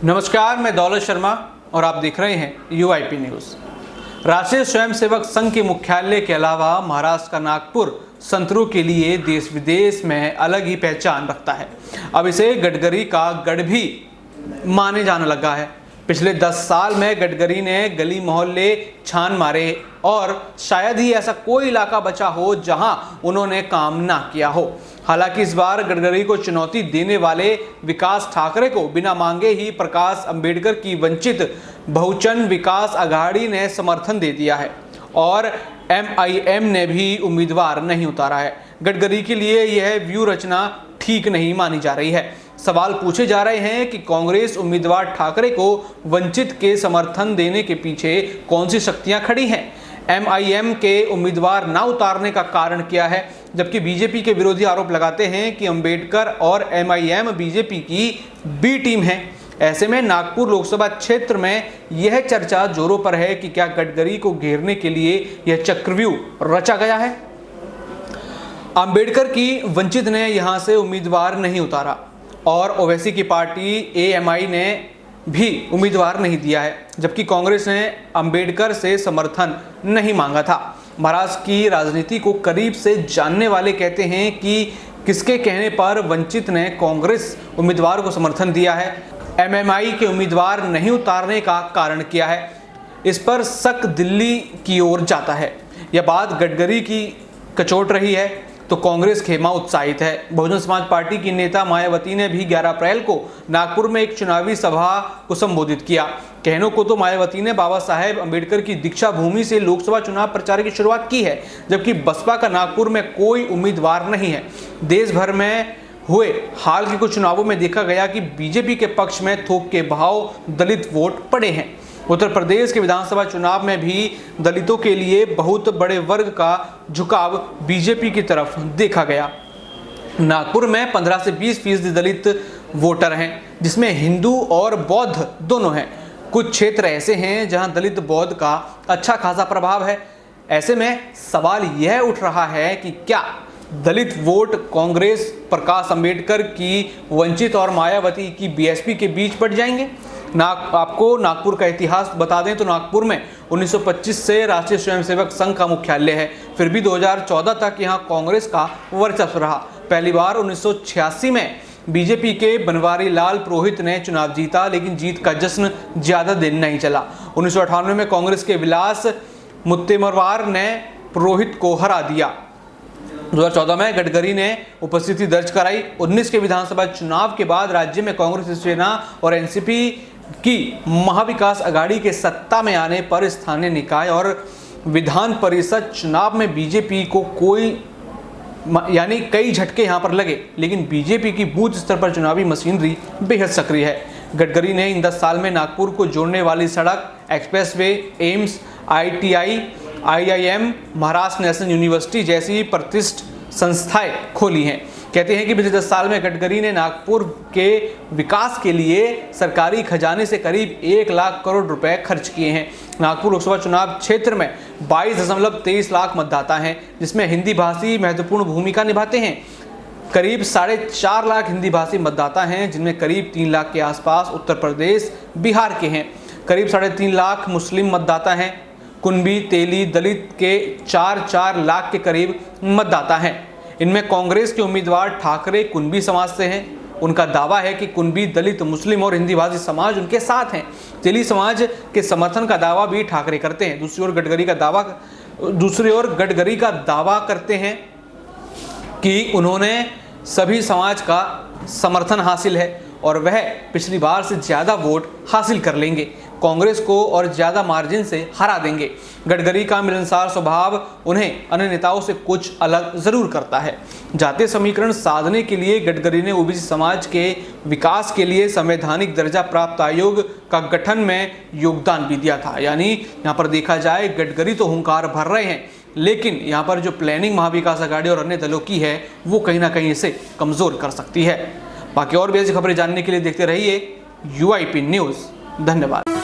नमस्कार, मैं दौलत शर्मा और आप देख रहे हैं यूआईपी न्यूज़। राष्ट्रीय स्वयंसेवक संघ के मुख्यालय के अलावा महाराष्ट्र का नागपुर संतरों के लिए देश विदेश में अलग ही पहचान रखता है। अब इसे गडकरी का गढ़ भी माने जाने लगा है। पिछले 10 साल में गडकरी ने गली मोहल्ले छान मारे और शायद ही ऐसा कोई इलाका बचा हो जहां उन्होंने काम ना किया हो। हालांकि इस बार गडकरी को चुनौती देने वाले विकास ठाकरे को बिना मांगे ही प्रकाश अंबेडकर की वंचित बहुजन विकास आघाड़ी ने समर्थन दे दिया है और MIM ने भी उम्मीदवार नहीं उतारा है। गडकरी के लिए यह व्यू रचना ठीक नहीं मानी जा रही है। सवाल पूछे जा रहे हैं कि कांग्रेस उम्मीदवार ठाकरे को वंचित के समर्थन देने के पीछे कौन सी शक्तियां खड़ी हैं। MIM के उम्मीदवार ना उतारने का कारण क्या है, जबकि बीजेपी के विरोधी आरोप लगाते हैं कि अंबेडकर और MIM बीजेपी की बी टीम है। ऐसे में नागपुर लोकसभा क्षेत्र में यह चर्चा जोरों पर है कि क्या गडकरी को घेरने के लिए यह चक्रव्यूह रचा गया है। अंबेडकर की वंचित ने यहां से उम्मीदवार नहीं उतारा और ओवैसी की पार्टी AMI ने भी उम्मीदवार नहीं दिया है, जबकि कांग्रेस ने अंबेडकर से समर्थन नहीं मांगा था। महाराष्ट्र की राजनीति को करीब से जानने वाले कहते हैं कि किसके कहने पर वंचित ने कांग्रेस उम्मीदवार को समर्थन दिया है। MMI के उम्मीदवार नहीं उतारने का कारण क्या है, इस पर शक दिल्ली की ओर जाता है। यह बात गडकरी की कचोट रही है तो कांग्रेस खेमा उत्साहित है। बहुजन समाज पार्टी की नेता मायावती ने भी 11 अप्रैल को नागपुर में एक चुनावी सभा को संबोधित किया। कहनों को तो मायावती ने बाबा साहेब अंबेडकर की दीक्षा भूमि से लोकसभा चुनाव प्रचार की शुरुआत की है, जबकि बसपा का नागपुर में कोई उम्मीदवार नहीं है। देश भर में हुए हाल के कुछ चुनावों में देखा गया कि बीजेपी के पक्ष में थोक के भाव दलित वोट पड़े हैं। उत्तर प्रदेश के विधानसभा चुनाव में भी दलितों के लिए बहुत बड़े वर्ग का झुकाव बीजेपी की तरफ देखा गया। नागपुर में 15 से 20% दलित वोटर हैं, जिसमें हिंदू और बौद्ध दोनों हैं। कुछ क्षेत्र ऐसे हैं जहां दलित बौद्ध का अच्छा खासा प्रभाव है। ऐसे में सवाल यह उठ रहा है कि क्या दलित वोट कांग्रेस, प्रकाश अंबेडकर की वंचित और मायावती की BSP के बीच बढ़ जाएंगे। आपको नागपुर का इतिहास बता दें तो नागपुर में 1925 से राष्ट्रीय स्वयंसेवक संघ का मुख्यालय है। फिर भी 2014 तक यहां कांग्रेस का वर्चस्व रहा। पहली बार 1986 में बीजेपी के बनवारी लाल पुरोहित ने चुनाव जीता, लेकिन जीत का जश्न ज्यादा दिन नहीं चला। 1998 में कांग्रेस के विलास मुत्तेमरवार ने पुरोहित को हरा दिया। 2014 में गडकरी ने उपस्थिति दर्ज कराई। 19 के विधानसभा चुनाव के बाद राज्य में कांग्रेस, शिवसेना और NCP की महाविकास आघाड़ी के सत्ता में आने पर स्थानीय निकाय और विधान परिषद चुनाव में बीजेपी को कई झटके यहां पर लगे, लेकिन बीजेपी की बूथ स्तर पर चुनावी मशीनरी बेहद सक्रिय है। गडकरी ने इन 10 साल में नागपुर को जोड़ने वाली सड़क, expressway, AIIMS, ITI, IIM, Maharashtra national university जैसी प्रतिष्ठित संस्थाएं खोली हैं। कहते हैं कि पिछले 10 साल में गडकरी ने नागपुर के विकास के लिए सरकारी खजाने से करीब 1 लाख करोड़ रुपए खर्च किए हैं। नागपुर लोकसभा चुनाव क्षेत्र में 22.23 लाख मतदाता हैं, जिसमें हिंदी भाषी महत्वपूर्ण भूमिका निभाते हैं। करीब 4.5 लाख हिंदी भाषी मतदाता हैं, जिनमें करीब 3 लाख के आसपास उत्तर प्रदेश, बिहार के हैं। करीब 3.5 लाख मुस्लिम मतदाता हैं। कुनबी, तेली, दलित के 4 लाख के करीब मतदाता हैं। इनमें कांग्रेस के उम्मीदवार ठाकरे कुनबी समाज से हैं। उनका दावा है कि कुनबी, दलित, मुस्लिम और हिंदी भाषी समाज उनके साथ हैं। तेली समाज के समर्थन का दावा भी ठाकरे करते हैं। दूसरी ओर गडकरी का दावा करते हैं कि उन्होंने सभी समाज का समर्थन हासिल है और वह पिछली बार से ज़्यादा वोट हासिल कर लेंगे, कांग्रेस को और ज़्यादा मार्जिन से हरा देंगे। गडकरी का मिलनसार स्वभाव उन्हें अन्य नेताओं से कुछ अलग ज़रूर करता है। जातीय समीकरण साधने के लिए गडकरी ने OBC समाज के विकास के लिए संवैधानिक दर्जा प्राप्त आयोग का गठन में योगदान भी दिया था। यानी यहाँ पर देखा जाए गडकरी तो हुंकार भर रहे हैं, लेकिन यहाँ पर जो प्लानिंग महाविकास आघाड़ी और अन्य दलों की है वो कहीं ना कहीं इसे कमज़ोर कर सकती है। बाकी और भी ऐसी खबरें जानने के लिए देखते रहिए UIP न्यूज़। धन्यवाद।